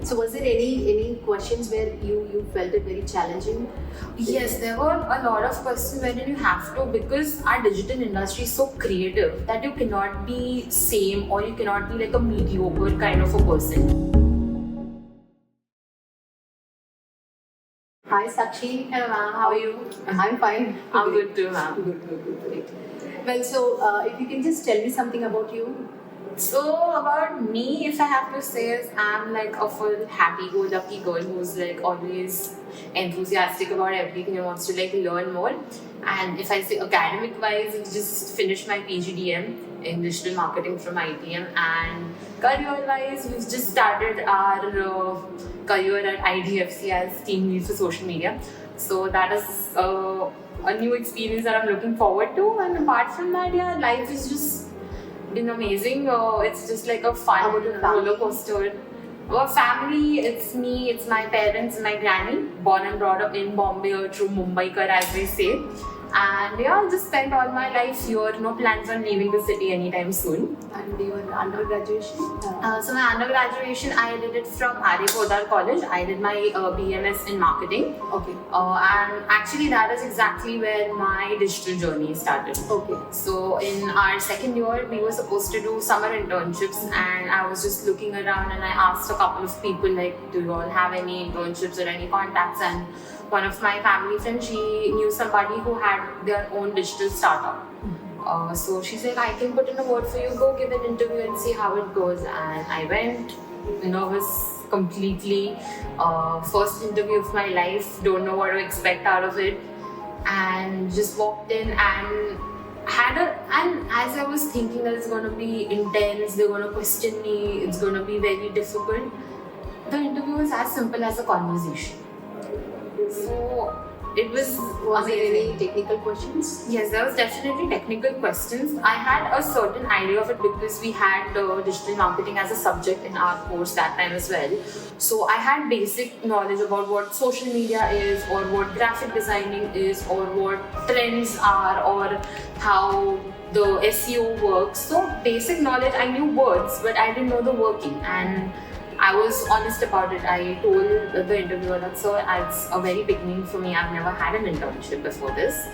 So was there any questions where you felt it very challenging? Yes, there were a lot of questions wherein you have to, because our digital industry is so creative that you cannot be same, or you cannot be like a mediocre kind of a person. Hi Sakshi. Hello ma'am, how are you? I'm fine. I'm good too, ma'am. Good. Great. Well, so if you can just tell me something about you. So about me, if I have to say, is I'm like a full happy-go-lucky girl who's like always enthusiastic about everything and wants to like learn more. And if I say academic-wise, I just finished my PGDM in digital marketing from ITM, and career-wise, we've just started our career at IDFC as team lead for social media. So that is a new experience that I'm looking forward to. And apart from that, yeah, life is just been amazing. It's just like a fun roller coaster. Our family, it's me, it's my parents, my granny, born and brought up in Bombay or through Mumbaikar, as they say. And yeah, I just spent all my life here. No plans on leaving the city anytime soon. And your undergraduate? So my undergraduation, I did it from Arya Podar College. I did my BMS in marketing. Okay. And actually that is exactly where my digital journey started. Okay. So in our second year, we were supposed to do summer internships, and I was just looking around and I asked a couple of people like, do you all have any internships or any contacts? And one of my family friends, she knew somebody who had their own digital startup. So she said, I can put in a word for you, go give an interview and see how it goes. And I went, nervous completely. First interview of my life, don't know what to expect out of it. And just walked in and and as I was thinking that it's going to be intense, they're going to question me, it's going to be very difficult, the interview was as simple as a conversation. So it was there amazing. any technical questions? Yes, there was definitely technical questions. I had a certain idea of it because we had digital marketing as a subject in our course that time as well. So I had basic knowledge about what social media is, or what graphic designing is, or what trends are, or how the SEO works. So basic knowledge, I knew words, but I didn't know the working. And I was honest about it. I told the interviewer that, sir, it's a very beginning for me. I've never had an internship before this.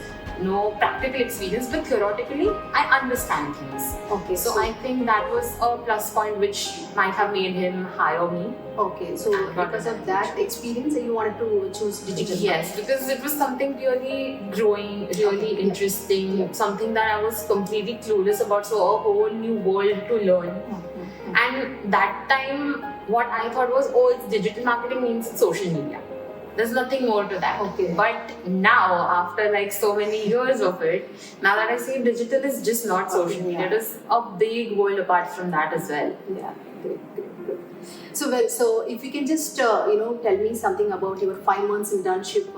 No practical experience, but theoretically, I understand things. Okay. So I think that was a plus point which might have made him hire me. Okay. So because of that experience, you wanted to choose digital? Yes, because it was something really growing, really interesting, something that I was completely clueless about. So a whole new world to learn. And that time, what I thought was, oh, it's digital marketing means it's social media. There's nothing more to that. Okay. But now, after like so many years of it, now that I see digital is just not social media, it is a big world apart from that as well. Yeah, good. So if you can just tell me something about your 5 months internship,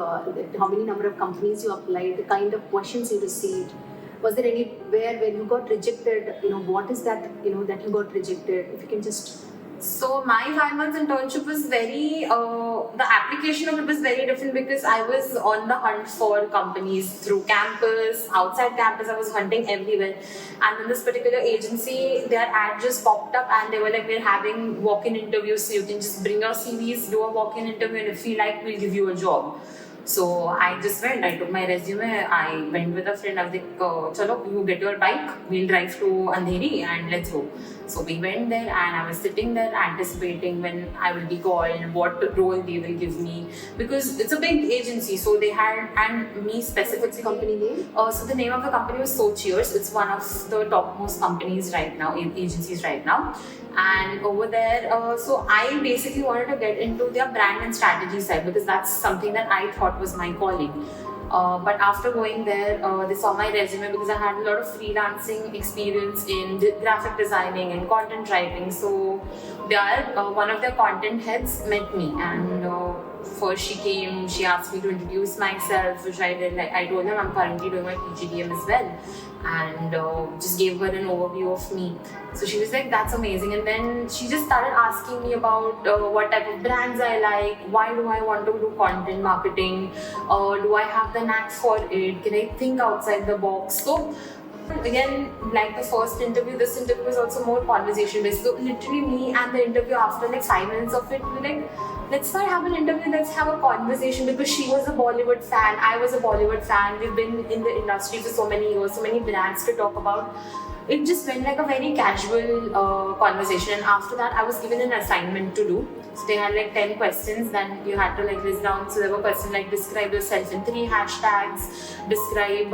how many number of companies you applied, the kind of questions you received. Was there anywhere where you got rejected? What is that, that you got rejected? If you can just... So my 5 months internship was very, the application of it was very different because I was on the hunt for companies through campus, outside campus, I was hunting everywhere. And then this particular agency, their ad just popped up and they were like, we're having walk-in interviews, so you can just bring your CVs, do a walk-in interview, and if you like, we'll give you a job. So I just went, I took my resume, I went with a friend, I was like, chalo, you get your bike, we'll drive to Andheri and let's go. So we went there and I was sitting there anticipating when I will be called, what role they will give me. Because it's a big agency, so they had, and me specifically. What's the company name? So the name of the company was So Cheers. It's one of the topmost companies right now, agencies right now. And over there, so I basically wanted to get into their brand and strategy side because that's something that I thought was my calling. But after going there, they saw my resume because I had a lot of freelancing experience in graphic designing and content writing. So one of their content heads met me, and first she came, she asked me to introduce myself, which I did. I told them I'm currently doing my PGDM as well, and just gave her an overview of me. So she was like, that's amazing. And then she just started asking me about what type of brands I like, why do I want to do content marketing, do I have the knack for it, can I think outside the box. So Again, like the first interview, this interview was also more conversation based. So literally me and the interview, after like 5 minutes of it, we like, let's not have an interview, let's have a conversation, because she was a Bollywood fan, I was a Bollywood fan, we've been in the industry for so many years, so many brands to talk about. It just went like a very casual conversation, and after that I was given an assignment to do. So they had like 10 questions, then you had to like list down. So there were questions like describe yourself in 3 hashtags, describe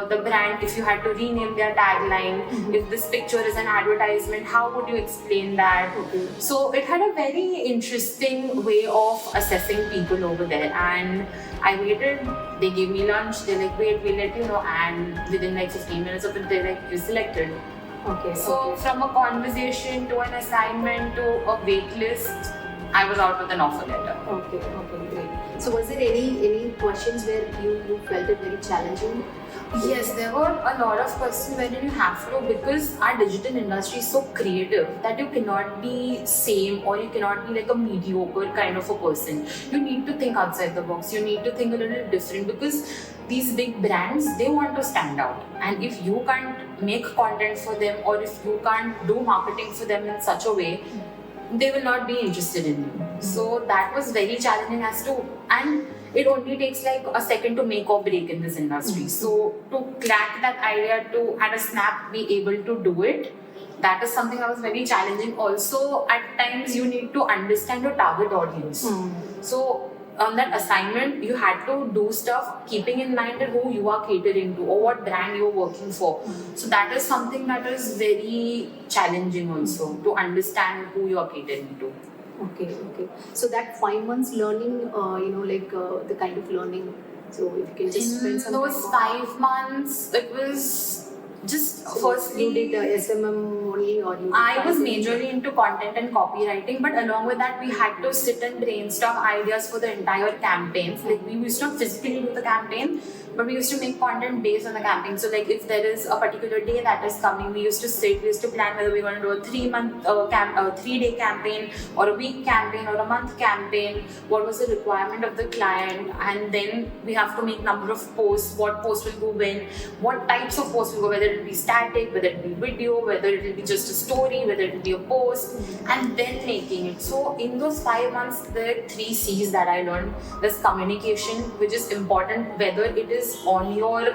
the brand if you had to rename their tagline, if this picture is an advertisement, how would you explain that? So it had a very interesting way of assessing people over there, and I waited, they gave me lunch, they're like, wait, we'll let you know, and within like 15 minutes of it, they're like, you're selected. So from a conversation to an assignment to a wait list, I was out with an offer letter. Okay, great. So was there any questions where you felt it very challenging? Yes, there were a lot of questions wherein you have to, because our digital industry is so creative that you cannot be same, or you cannot be like a mediocre kind of a person. You need to think outside the box. You need to think a little different, because these big brands, they want to stand out. And if you can't make content for them, or if you can't do marketing for them in such a way, they will not be interested in you. So that was very challenging as to, and it only takes like a second to make or break in this industry. So to crack that idea, to at a snap be able to do it, that is something that was very challenging. Also, at times you need to understand your target audience. So on that assignment, you had to do stuff keeping in mind that who you are catering to or what brand you're working for. So that is something that is very challenging also, to understand who you are catering to. Okay. So that 5 months learning, the kind of learning. So if you can just spend some those time 5 months, it was just firstly. You did SMM only, or you? I was majorly into content and copywriting, but along with that, we had to sit and brainstorm ideas for the entire campaigns. Like, we used to physically do the campaign, but we used to make content based on the campaign. So like, if there is a particular day that is coming, we used to plan whether we want to do a 3-day campaign, or a week campaign, or a month campaign, what was the requirement of the client, and then we have to make number of posts, what post will go when, what types of posts will go, whether it will be static, whether it will be video, whether it will be just a story, whether it will be a post, and then making it. So in those 5 months, there are 3 C's that I learned. There's communication, which is important, whether it is on your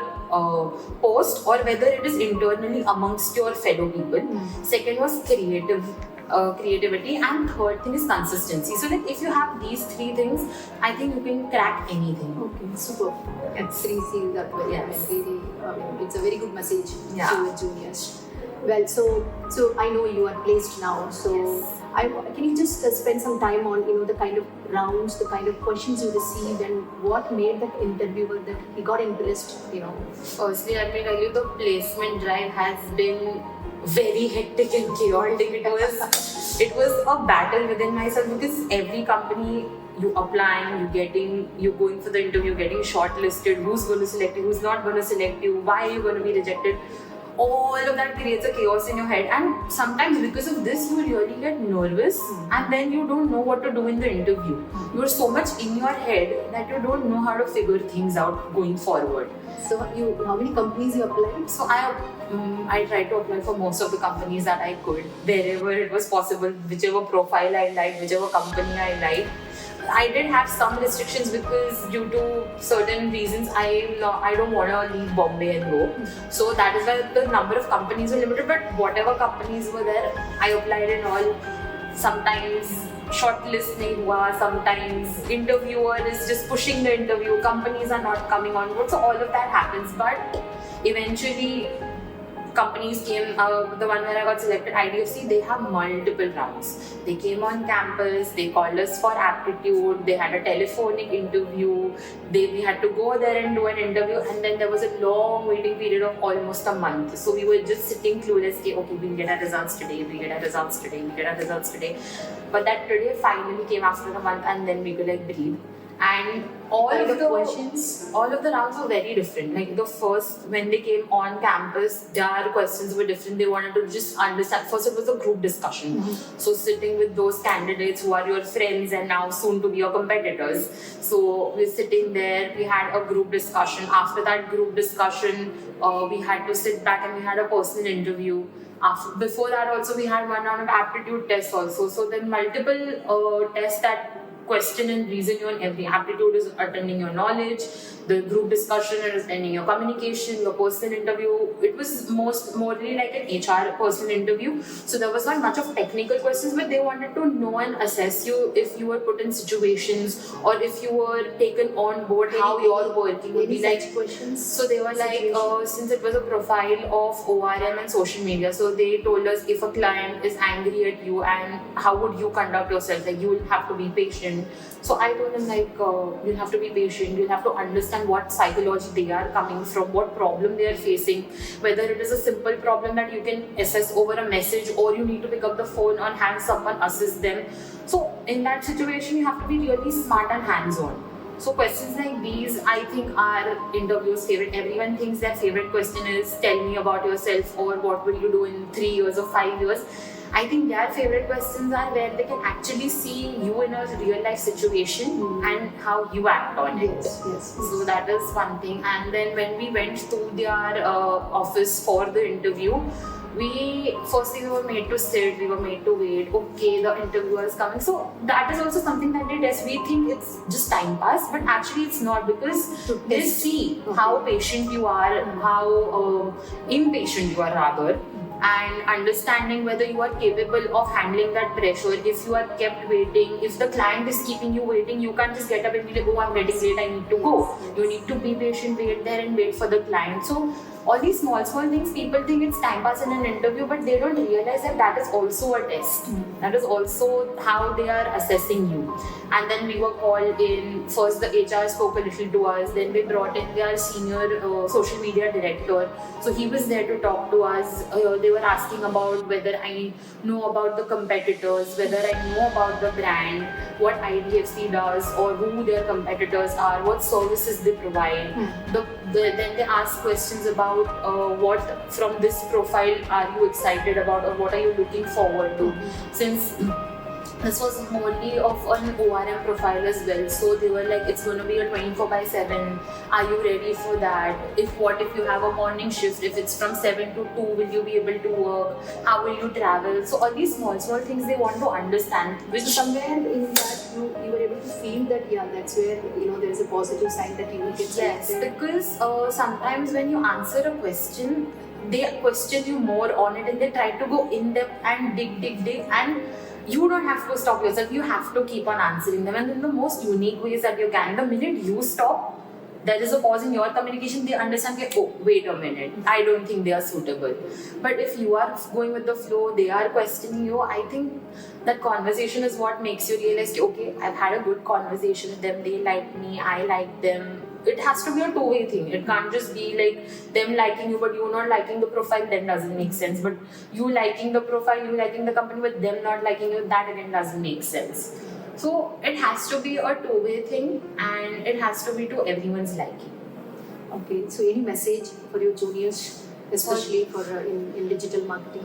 post or whether it is internally amongst your fellow people. Second was creativity, and third thing is consistency. So like, if you have these 3 things, I think you can crack anything. Okay, super. It's 3 C's that way. Yes. Really, it's a very good message Yeah. to the juniors. Well, so I know you are placed now. So Yes. Can you just spend some time on the kind of rounds, the kind of questions you received, and what made that interviewer that he got impressed? Firstly, let me tell you, the placement drive has been very hectic and chaotic. It was a battle within myself, because every company you applying, you going for the interview, getting shortlisted, who's going to select you, who's not going to select you, why are you going to be rejected. All of that creates a chaos in your head, and sometimes because of this you really get nervous, and then you don't know what to do in the interview. You're so much in your head that you don't know how to figure things out going forward. So how many companies you applied? So I tried to apply for most of the companies that I could, wherever it was possible, whichever profile I liked, whichever company I liked. I did have some restrictions, because due to certain reasons I don't want to leave Bombay and go. So that is why the number of companies were limited, but whatever companies were there, I applied in all. Sometimes shortlist nahi hua, sometimes interviewer is just pushing the interview, companies are not coming on board. So all of that happens, but eventually companies came, the one where I got selected, IDFC, they have multiple rounds. They came on campus, they called us for aptitude, they had a telephonic interview, we had to go there and do an interview, and then there was a long waiting period of almost a month. So we were just sitting clueless, okay, we'll get our results today, we'll get our results today. But that today finally came after a month, and then we could like breathe. And all Kind of of questions? all of the rounds were very different. Like the first, when they came on campus, their questions were different. They wanted to just understand. First, it was a group discussion. So sitting with those candidates who are your friends and now soon to be your competitors. So we're sitting there. We had a group discussion. After that group discussion, we had to sit back and we had a personal interview. Before that, also we had one round of aptitude tests also. So then multiple tests that question and reason you on every. Aptitude is attending your knowledge, the group discussion is attending your communication, your personal interview. It was morely like an HR personal interview. So there was not much of technical questions, but they wanted to know and assess you if you were put in situations or if you were taken on board, how you're working. Would Any be like such questions? so they were like, since it was a profile of ORM and social media, so they told us if a client is angry at you and how would you conduct yourself, like you will have to be patient. So I told them like, you'll have to be patient, you'll have to understand what psychology they are coming from, what problem they are facing, whether it is a simple problem that you can assess over a message or you need to pick up the phone and have someone assist them. So in that situation, you have to be really smart and hands-on. So questions like these, I think, are interviewers' favorite. Everyone thinks their favorite question is, tell me about yourself or what will you do in 3 years or 5 years. I think their favorite questions are where they can actually see you in a real life situation and how you act on it. Yes. So that is one thing. And then when we went to their office for the interview, we were made to sit, we were made to wait. Okay, the interviewer is coming. So that is also something that they test. We think it's just time pass, but actually it's not, because they see how patient you are, how impatient you are rather, and understanding whether you are capable of handling that pressure. If you are kept waiting, if the client is keeping you waiting, you can't just get up and be like, oh, I'm getting late, I need to go. You need to be patient, wait there and wait for the client. So all these small things, people think it's time pass in an interview, but they don't realize that that is also a test. That is also how they are assessing you. And then we were called in. First the HR spoke a little to us, then we brought in their senior social media director. So he was there to talk to us. They were asking about whether I know about the competitors, whether I know about the brand, what IDFC does or who their competitors are, what services they provide. Then they ask questions about what from this profile are you excited about or what are you looking forward to. Since this was mostly of an ORM profile as well, so they were like, it's going to be a 24/7. Are you ready for that? What if you have a morning shift? If it's from 7 to 2, will you be able to work? How will you travel? So all these small things they want to understand. Which somewhere in that you were able to feel that that's where there is a positive sign that you will get selected. Yes, because sometimes when you answer a question, they question you more on it and they try to go in depth and dig and you don't have to stop yourself, you have to keep on answering them, and in the most unique ways that you can. The minute you stop, there is a pause in your communication, they understand that, oh, wait a minute, I don't think they are suitable. But if you are going with the flow, they are questioning you, I think that conversation is what makes you realize, okay, I've had a good conversation with them, they like me, I like them. It has to be a two-way thing. It can't just be like them liking you but you not liking the profile, then doesn't make sense. But you liking the profile, you liking the company but them not liking you, that again doesn't make sense. So it has to be a two-way thing and it has to be to everyone's liking. Okay, so any message for your juniors, especially for in digital marketing?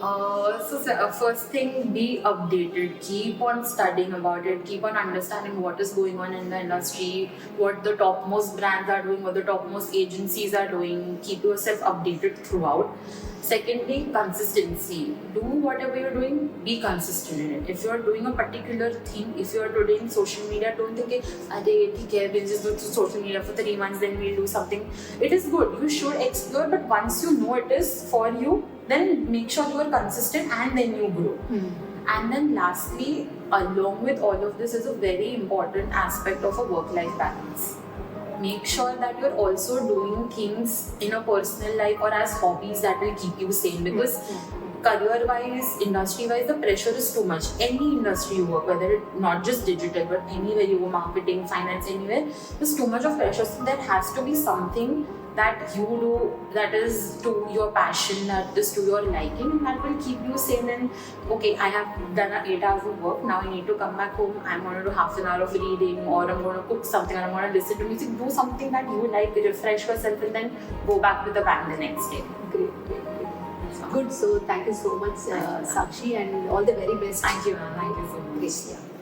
First thing, be updated. Keep on studying about it. Keep on understanding what is going on in the industry, what the topmost brands are doing, what the topmost agencies are doing. Keep yourself updated throughout. Secondly, consistency. Do whatever you're doing, be consistent in it. If you're doing a particular thing, if you're doing social media, don't think, we'll just do social media for 3 months, then we'll do something. It is good. You should explore, but once you know it is for you, then make sure you are consistent and then you grow. And then lastly, along with all of this is a very important aspect of a work-life balance. Make sure that you're also doing things in a personal life or as hobbies that will keep you sane, because career-wise, industry-wise, the pressure is too much. Any industry you work, whether it's not just digital, but anywhere you go, marketing, finance, anywhere, there's too much of pressure. So there has to be something that you do, that is to your passion, that is to your liking, and that will keep you sane. And okay, I have done 8 hours of work, now I need to come back home, I'm going to do half an hour of reading, or I'm going to cook something, or I'm going to listen to music. Do something that you like, refresh yourself, and then go back with a bang the next day. Great. Good. So thank you so much, Sakshi, and all the very best. Thank you, ma'am. Thank you so much. Great. Yeah.